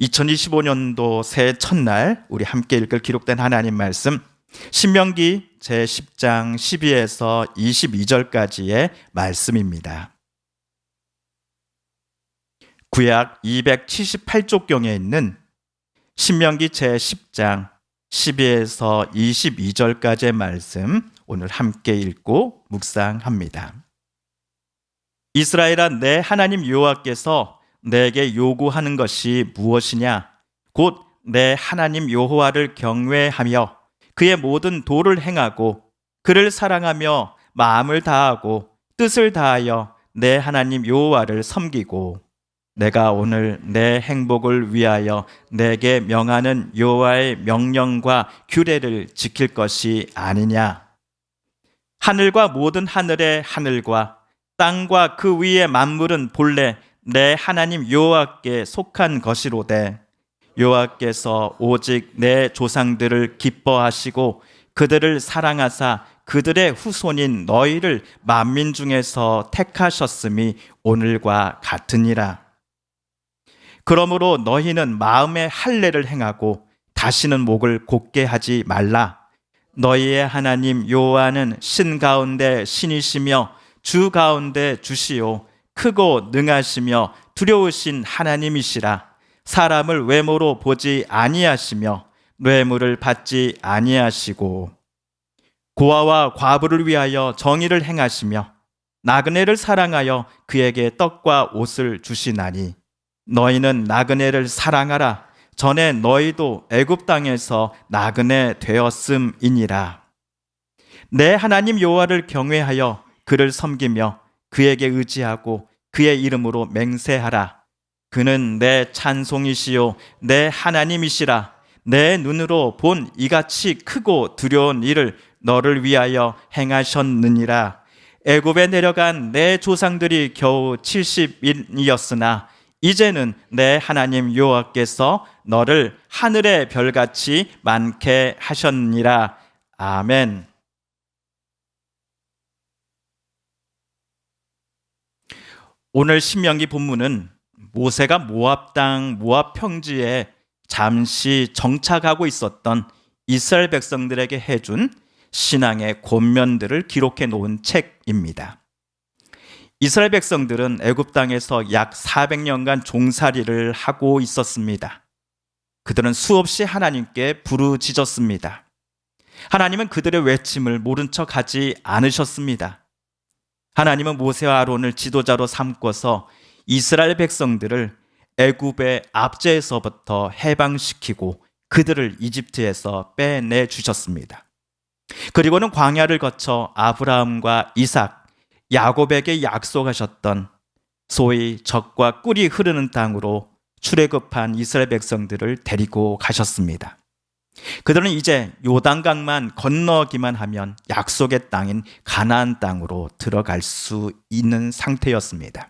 2025년도 새해 첫날 우리 함께 읽을 기록된 하나님 말씀 신명기 제10장 12에서 22절까지의 말씀입니다. 구약 278쪽경에 있는 신명기 제10장 12에서 22절까지의 말씀 오늘 함께 읽고 묵상합니다. 이스라엘아, 내 하나님 여호와께서 내게 요구하는 것이 무엇이냐? 곧 내 하나님 여호와를 경외하며 그의 모든 도를 행하고 그를 사랑하며 마음을 다하고 뜻을 다하여 내 하나님 여호와를 섬기고 내가 오늘 내 행복을 위하여 내게 명하는 여호와의 명령과 규례를 지킬 것이 아니냐? 하늘과 모든 하늘의 하늘과 땅과 그 위의 만물은 본래 내 하나님 여호와께 속한 것이로되 여호와께서 오직 내 조상들을 기뻐하시고 그들을 사랑하사 그들의 후손인 너희를 만민 중에서 택하셨음이 오늘과 같으니라. 그러므로 너희는 마음의 할례를 행하고 다시는 목을 곧게 하지 말라. 너희의 하나님 여호와는 신 가운데 신이시며 주 가운데 주시요 크고 능하시며 두려우신 하나님이시라. 사람을 외모로 보지 아니하시며 뇌물을 받지 아니하시고 고아와 과부를 위하여 정의를 행하시며 나그네를 사랑하여 그에게 떡과 옷을 주시나니 너희는 나그네를 사랑하라. 전에 너희도 애굽 땅에서 나그네 되었음이니라. 내 하나님 여호와를 경외하여 그를 섬기며 그에게 의지하고 그의 이름으로 맹세하라. 그는 내 찬송이시요 내 하나님이시라. 내 눈으로 본 이같이 크고 두려운 일을 너를 위하여 행하셨느니라. 애굽에 내려간 내 조상들이 겨우 70인이었으나 이제는 내 하나님 여호와께서 너를 하늘의 별같이 많게 하셨느니라. 아멘. 오늘 신명기 본문은 모세가 모압 땅 모압 평지에 잠시 정착하고 있었던 이스라엘 백성들에게 해준 신앙의 권면들을 기록해 놓은 책입니다. 이스라엘 백성들은 애굽 땅에서 약 400년간 종살이를 하고 있었습니다. 그들은 수없이 하나님께 부르짖었습니다. 하나님은 그들의 외침을 모른 척하지 않으셨습니다. 하나님은 모세와 아론을 지도자로 삼고서 이스라엘 백성들을 애굽의 압제에서부터 해방시키고 그들을 이집트에서 빼내 주셨습니다. 그리고는 광야를 거쳐 아브라함과 이삭, 야곱에게 약속하셨던 소위 젖과 꿀이 흐르는 땅으로 출애굽한 이스라엘 백성들을 데리고 가셨습니다. 그들은 이제 요단강만 건너기만 하면 약속의 땅인 가나안 땅으로 들어갈 수 있는 상태였습니다.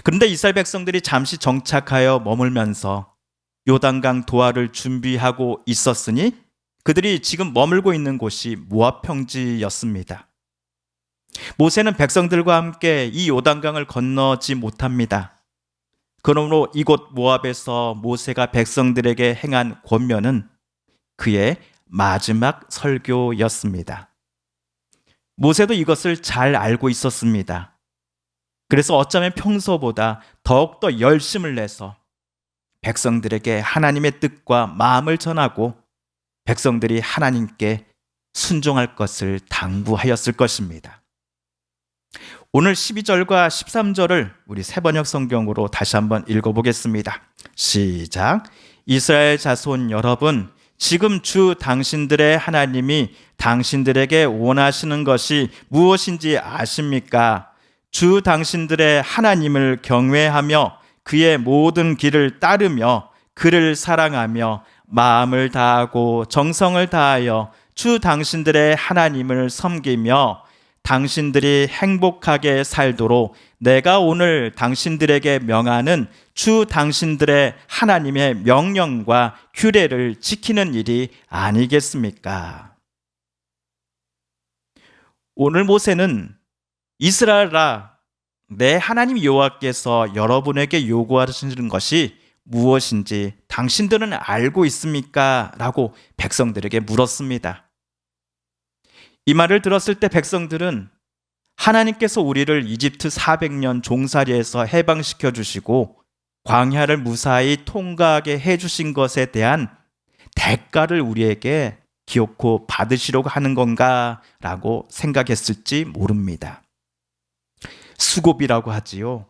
그런데 이스라엘 백성들이 잠시 정착하여 머물면서 요단강 도하를 준비하고 있었으니 그들이 지금 머물고 있는 곳이 모압 평지였습니다. 모세는 백성들과 함께 이 요단강을 건너지 못합니다. 그러므로 이곳 모압에서 모세가 백성들에게 행한 권면은 그의 마지막 설교였습니다. 모세도 이것을 잘 알고 있었습니다. 그래서 어쩌면 평소보다 더욱더 열심을 내서 백성들에게 하나님의 뜻과 마음을 전하고 백성들이 하나님께 순종할 것을 당부하였을 것입니다. 오늘 12절과 13절을 우리 새번역 성경으로 다시 한번 읽어보겠습니다. 시작. 이스라엘 자손 여러분, 지금 주 당신들의 하나님이 당신들에게 원하시는 것이 무엇인지 아십니까? 주 당신들의 하나님을 경외하며 그의 모든 길을 따르며 그를 사랑하며 마음을 다하고 정성을 다하여 주 당신들의 하나님을 섬기며 당신들이 행복하게 살도록 내가 오늘 당신들에게 명하는 주 당신들의 하나님의 명령과 규례를 지키는 일이 아니겠습니까? 오늘 모세는 이스라엘아, 내 하나님 여호와께서 여러분에게 요구하시는 것이 무엇인지 당신들은 알고 있습니까? 라고 백성들에게 물었습니다. 이 말을 들었을 때 백성들은 하나님께서 우리를 이집트 400년 종살이에서 해방시켜 주시고 광야를 무사히 통과하게 해주신 것에 대한 대가를 우리에게 기어코 받으시려고 하는 건가? 라고 생각했을지 모릅니다. 수고비라고 하지요.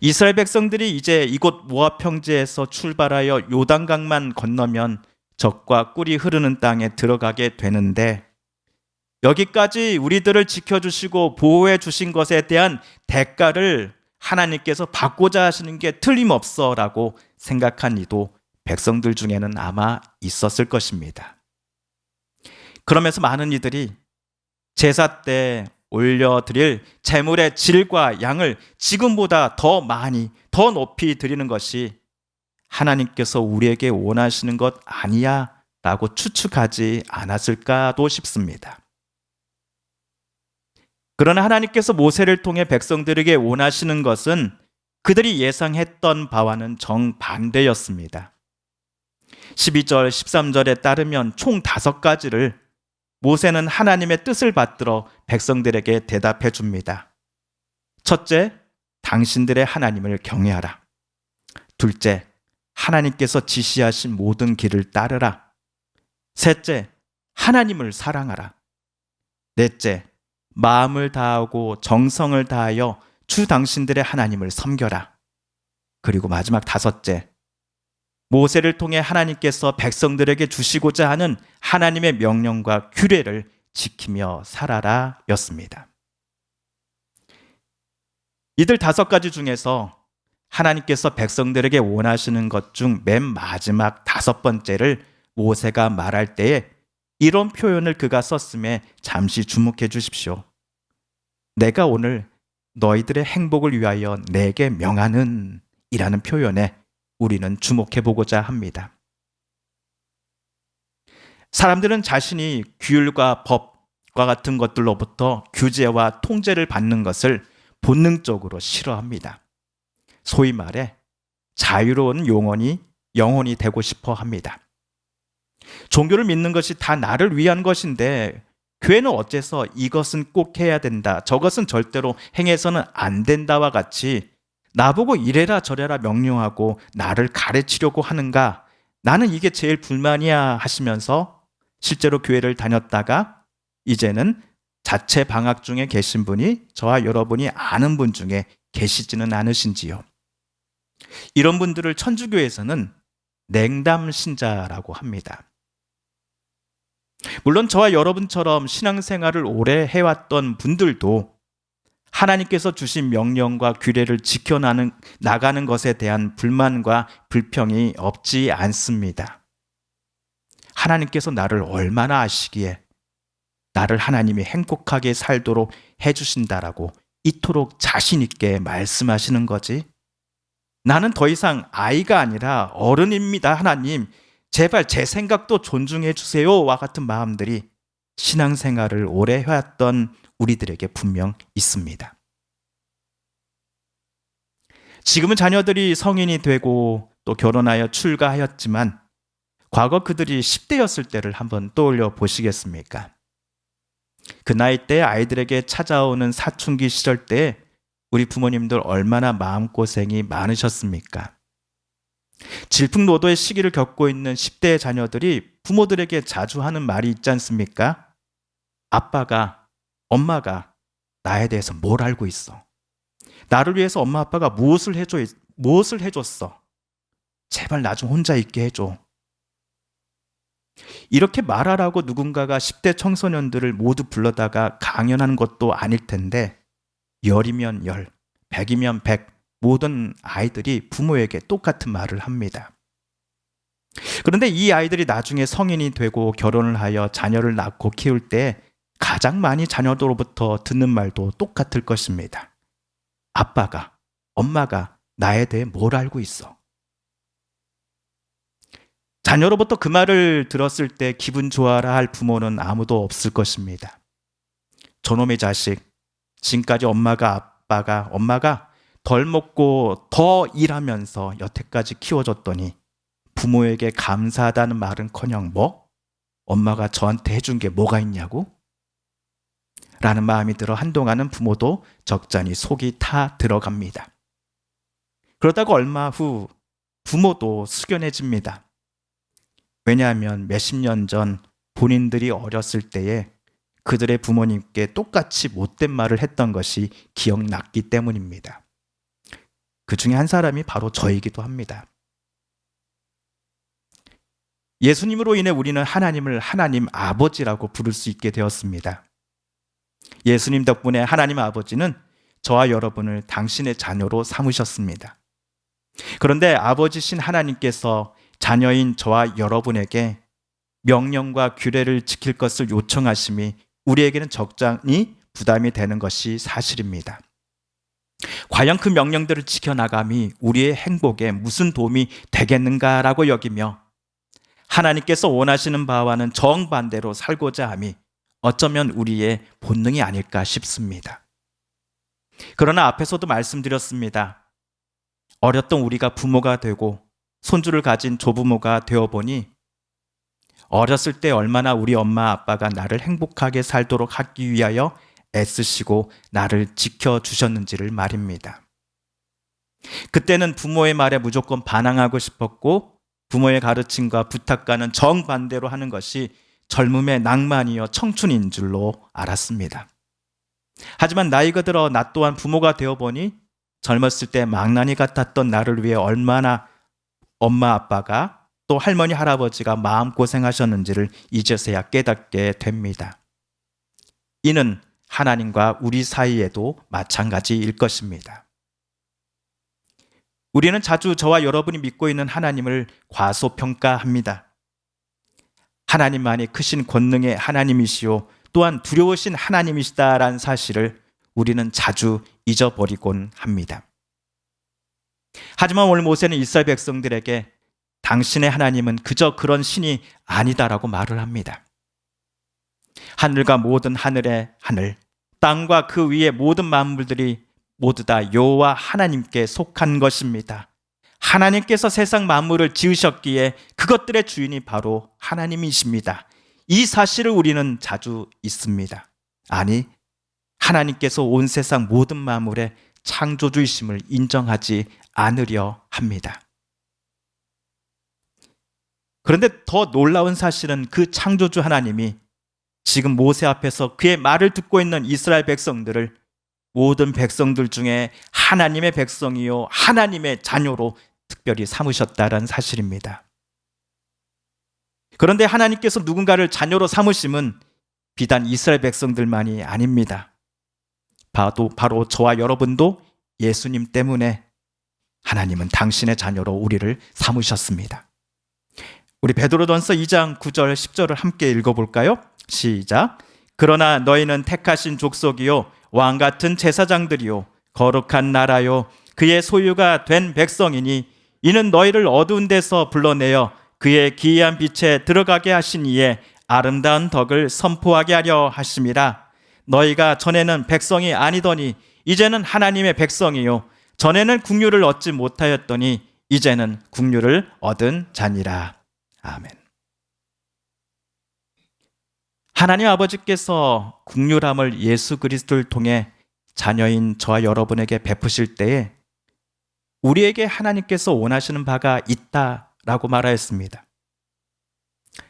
이스라엘 백성들이 이제 이곳 모압 평지에서 출발하여 요단강만 건너면 적과 꿀이 흐르는 땅에 들어가게 되는데 여기까지 우리들을 지켜주시고 보호해 주신 것에 대한 대가를 하나님께서 받고자 하시는 게 틀림없어라고 생각한 이도 백성들 중에는 아마 있었을 것입니다. 그러면서 많은 이들이 제사 때 올려드릴 제물의 질과 양을 지금보다 더 많이, 더 높이 드리는 것이 하나님께서 우리에게 원하시는 것 아니야? 라고 추측하지 않았을까도 싶습니다. 그러나 하나님께서 모세를 통해 백성들에게 원하시는 것은 그들이 예상했던 바와는 정반대였습니다. 12절, 13절에 따르면 총 5가지를 모세는 하나님의 뜻을 받들어 백성들에게 대답해 줍니다. 첫째, 당신들의 하나님을 경외하라. 둘째, 하나님께서 지시하신 모든 길을 따르라. 셋째, 하나님을 사랑하라. 넷째, 마음을 다하고 정성을 다하여 주 당신들의 하나님을 섬겨라. 그리고 마지막 5째, 모세를 통해 하나님께서 백성들에게 주시고자 하는 하나님의 명령과 규례를 지키며 살아라 였습니다. 이들 5가지 중에서 하나님께서 백성들에게 원하시는 것 중 맨 마지막 5번째를 모세가 말할 때에 이런 표현을 그가 썼음에 잠시 주목해 주십시오. 내가 오늘 너희들의 행복을 위하여 내게 명하는 이라는 표현에 우리는 주목해 보고자 합니다. 사람들은 자신이 규율과 법과 같은 것들로부터 규제와 통제를 받는 것을 본능적으로 싫어합니다. 소위 말해 자유로운 영혼이 되고 싶어 합니다. 종교를 믿는 것이 다 나를 위한 것인데 교회는 어째서 이것은 꼭 해야 된다, 저것은 절대로 행해서는 안 된다와 같이 나보고 이래라 저래라 명령하고 나를 가르치려고 하는가? 나는 이게 제일 불만이야 하시면서 실제로 교회를 다녔다가 이제는 자체 방학 중에 계신 분이 저와 여러분이 아는 분 중에 계시지는 않으신지요? 이런 분들을 천주교에서는 냉담신자라고 합니다. 물론 저와 여러분처럼 신앙생활을 오래 해왔던 분들도 하나님께서 주신 명령과 규례를 지켜나가는 것에 대한 불만과 불평이 없지 않습니다. 하나님께서 나를 얼마나 아시기에 나를 하나님이 행복하게 살도록 해주신다라고 이토록 자신 있게 말씀하시는 거지? 나는 더 이상 아이가 아니라 어른입니다, 하나님. 제발 제 생각도 존중해 주세요와 같은 마음들이 신앙생활을 오래 해왔던 우리들에게 분명 있습니다. 지금은 자녀들이 성인이 되고 또 결혼하여 출가하였지만 과거 그들이 10대였을 때를 한번 떠올려 보시겠습니까? 그 나이 때 아이들에게 찾아오는 사춘기 시절 때 우리 부모님들 얼마나 마음고생이 많으셨습니까? 질풍노도의 시기를 겪고 있는 10대의 자녀들이 부모들에게 자주 하는 말이 있지 않습니까? 아빠가, 엄마가 나에 대해서 뭘 알고 있어? 나를 위해서 엄마 아빠가 무엇을 해줬어? 제발 나 좀 혼자 있게 해줘. 이렇게 말하라고 누군가가 10대 청소년들을 모두 불러다가 강연하는 것도 아닐 텐데 10이면 10, 100이면 100 모든 아이들이 부모에게 똑같은 말을 합니다. 그런데 이 아이들이 나중에 성인이 되고 결혼을 하여 자녀를 낳고 키울 때 가장 많이 자녀들로부터 듣는 말도 똑같을 것입니다. 아빠가, 엄마가 나에 대해 뭘 알고 있어? 자녀로부터 그 말을 들었을 때 기분 좋아라 할 부모는 아무도 없을 것입니다. 저놈의 자식, 지금까지 엄마가 덜 먹고 더 일하면서 여태까지 키워줬더니 부모에게 감사하다는 말은커녕 뭐? 엄마가 저한테 해준 게 뭐가 있냐고? 라는 마음이 들어 한동안은 부모도 적잖이 속이 타 들어갑니다. 그러다가 얼마 후 부모도 숙연해집니다. 왜냐하면 몇십 년 전 본인들이 어렸을 때에 그들의 부모님께 똑같이 못된 말을 했던 것이 기억났기 때문입니다. 그 중에 한 사람이 바로 저이기도 합니다. 예수님으로 인해 우리는 하나님을 하나님 아버지라고 부를 수 있게 되었습니다. 예수님 덕분에 하나님 아버지는 저와 여러분을 당신의 자녀로 삼으셨습니다. 그런데 아버지신 하나님께서 자녀인 저와 여러분에게 명령과 규례를 지킬 것을 요청하심이 우리에게는 적잖이 부담이 되는 것이 사실입니다. 과연 그 명령들을 지켜나감이 우리의 행복에 무슨 도움이 되겠는가라고 여기며 하나님께서 원하시는 바와는 정반대로 살고자 함이 어쩌면 우리의 본능이 아닐까 싶습니다. 그러나 앞에서도 말씀드렸습니다. 어렸던 우리가 부모가 되고 손주를 가진 조부모가 되어보니 어렸을 때 얼마나 우리 엄마 아빠가 나를 행복하게 살도록 하기 위하여 애쓰시고 나를 지켜주셨는지를 말입니다. 그때는 부모의 말에 무조건 반항하고 싶었고 부모의 가르침과 부탁과는 정반대로 하는 것이 젊음의 낭만이여 청춘인 줄로 알았습니다. 하지만 나이가 들어 나 또한 부모가 되어보니 젊었을 때 망나니 같았던 나를 위해 얼마나 엄마 아빠가 또 할머니 할아버지가 마음고생하셨는지를 이제서야 깨닫게 됩니다. 이는 하나님과 우리 사이에도 마찬가지일 것입니다. 우리는 자주 저와 여러분이 믿고 있는 하나님을 과소평가합니다. 하나님만이 크신 권능의 하나님이시오 또한 두려우신 하나님이시다라는 사실을 우리는 자주 잊어버리곤 합니다. 하지만 오늘 모세는 이스라엘 백성들에게 당신의 하나님은 그저 그런 신이 아니다라고 말을 합니다. 하늘과 모든 하늘의 하늘, 땅과 그 위의 모든 만물들이 모두 다 여호와 하나님께 속한 것입니다. 하나님께서 세상 만물을 지으셨기에 그것들의 주인이 바로 하나님이십니다. 이 사실을 우리는 자주 잊습니다. 아니, 하나님께서 온 세상 모든 만물의 창조주이심을 인정하지 않으려 합니다. 그런데 더 놀라운 사실은 그 창조주 하나님이 지금 모세 앞에서 그의 말을 듣고 있는 이스라엘 백성들을 모든 백성들 중에 하나님의 백성이요 하나님의 자녀로 특별히 삼으셨다는 사실입니다. 그런데 하나님께서 누군가를 자녀로 삼으심은 비단 이스라엘 백성들만이 아닙니다. 바로 저와 여러분도 예수님 때문에 하나님은 당신의 자녀로 우리를 삼으셨습니다. 우리 베드로전서 2장 9절 10절을 함께 읽어볼까요? 시작. 그러나 너희는 택하신 족속이요 왕같은 제사장들이요 거룩한 나라요 그의 소유가 된 백성이니 이는 너희를 어두운 데서 불러내어 그의 기이한 빛에 들어가게 하신 이에 아름다운 덕을 선포하게 하려 하심이라. 너희가 전에는 백성이 아니더니 이제는 하나님의 백성이요 전에는 국류를 얻지 못하였더니 이제는 국류를 얻은 자니라. 아멘. 하나님 아버지께서 국률함을 예수 그리스도를 통해 자녀인 저와 여러분에게 베푸실 때에 우리에게 하나님께서 원하시는 바가 있다라고 말하였습니다.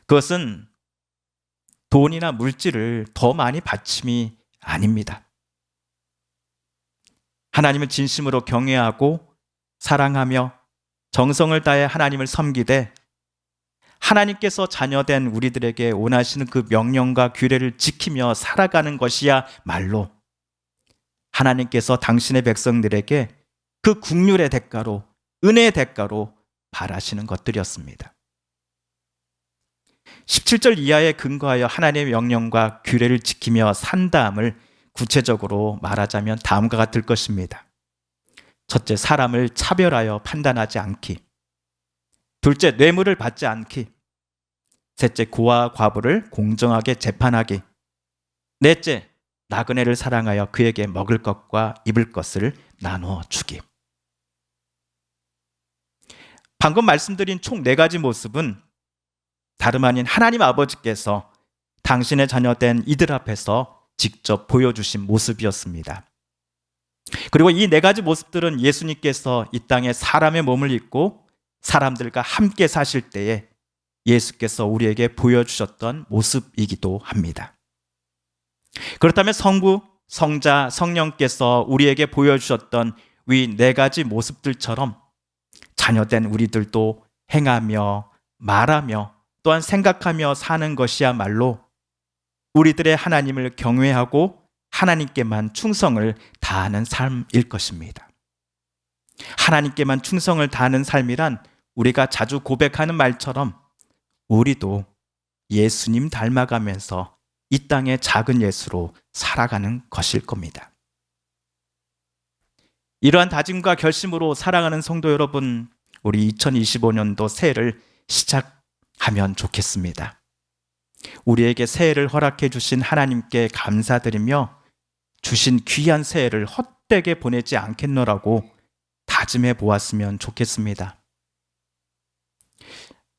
그것은 돈이나 물질을 더 많이 바침이 아닙니다. 하나님을 진심으로 경외하고 사랑하며 정성을 다해 하나님을 섬기되 하나님께서 자녀된 우리들에게 원하시는 그 명령과 규례를 지키며 살아가는 것이야말로 하나님께서 당신의 백성들에게 그 국률의 대가로 은혜의 대가로 바라시는 것들이었습니다. 17절 이하에 근거하여 하나님의 명령과 규례를 지키며 산다함을 구체적으로 말하자면 다음과 같을 것입니다. 첫째, 사람을 차별하여 판단하지 않기. 둘째, 뇌물을 받지 않기. 셋째, 고와 과부를 공정하게 재판하기. 넷째, 나그네를 사랑하여 그에게 먹을 것과 입을 것을 나누어 주기. 방금 말씀드린 총 4가지 모습은 다름 아닌 하나님 아버지께서 당신의 자녀된 이들 앞에서 직접 보여주신 모습이었습니다. 그리고 이 4가지 모습들은 예수님께서 이 땅에 사람의 몸을 입고 사람들과 함께 사실 때에 예수께서 우리에게 보여주셨던 모습이기도 합니다. 그렇다면 성부, 성자, 성령께서 우리에게 보여주셨던 이 4가지 모습들처럼 자녀된 우리들도 행하며 말하며 또한 생각하며 사는 것이야말로 우리들의 하나님을 경외하고 하나님께만 충성을 다하는 삶일 것입니다. 하나님께만 충성을 다하는 삶이란 우리가 자주 고백하는 말처럼 우리도 예수님 닮아가면서 이 땅의 작은 예수로 살아가는 것일 겁니다. 이러한 다짐과 결심으로 살아가는 성도 여러분, 우리 2025년도 새해를 시작하면 좋겠습니다. 우리에게 새해를 허락해 주신 하나님께 감사드리며 주신 귀한 새해를 헛되게 보내지 않겠노라고 다짐해 보았으면 좋겠습니다.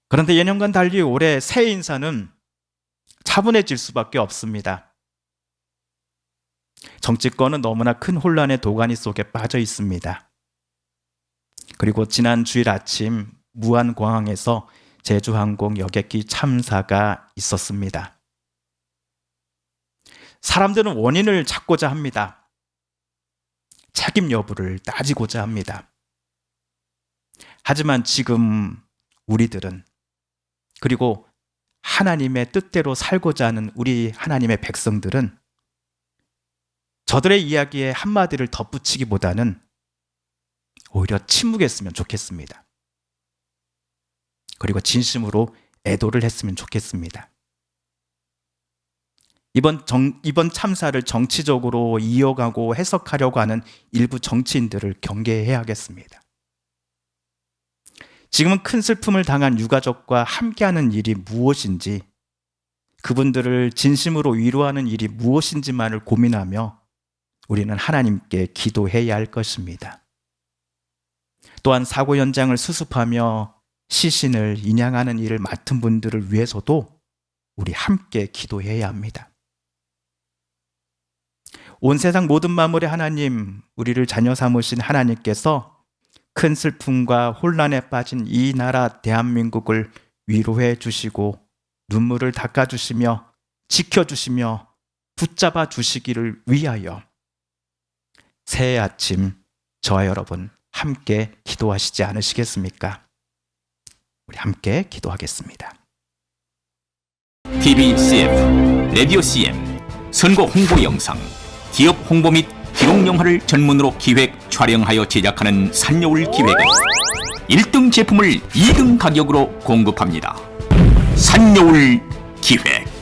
그런데 예년과는 달리 올해 새해 인사는 차분해질 수밖에 없습니다. 정치권은 너무나 큰 혼란의 도가니 속에 빠져 있습니다. 그리고 지난 주일 아침 무안공항에서 제주항공 여객기 참사가 있었습니다. 사람들은 원인을 찾고자 합니다. 책임 여부를 따지고자 합니다. 하지만 지금 우리들은, 그리고 하나님의 뜻대로 살고자 하는 우리 하나님의 백성들은 저들의 이야기에 한마디를 덧붙이기보다는 오히려 침묵했으면 좋겠습니다. 그리고 진심으로 애도를 했으면 좋겠습니다. 이번 참사를 정치적으로 이어가고 해석하려고 하는 일부 정치인들을 경계해야겠습니다. 지금은 큰 슬픔을 당한 유가족과 함께하는 일이 무엇인지, 그분들을 진심으로 위로하는 일이 무엇인지만을 고민하며 우리는 하나님께 기도해야 할 것입니다. 또한 사고 현장을 수습하며 시신을 인양하는 일을 맡은 분들을 위해서도 우리 함께 기도해야 합니다. 온 세상 모든 만물의 하나님, 우리를 자녀 삼으신 하나님께서 큰 슬픔과 혼란에 빠진 이 나라 대한민국을 위로해 주시고 눈물을 닦아주시며 지켜주시며 붙잡아 주시기를 위하여 새해 아침 저와 여러분 함께 기도하시지 않으시겠습니까? 우리 함께 기도하겠습니다. TV CF, 라디오 CM, 선거 홍보 영상, 기업 홍보 및 기록 영화를 전문으로 기획, 촬영하여 제작하는 산여울 기획은 1등 제품을 2등 가격으로 공급합니다. 산여울 기획.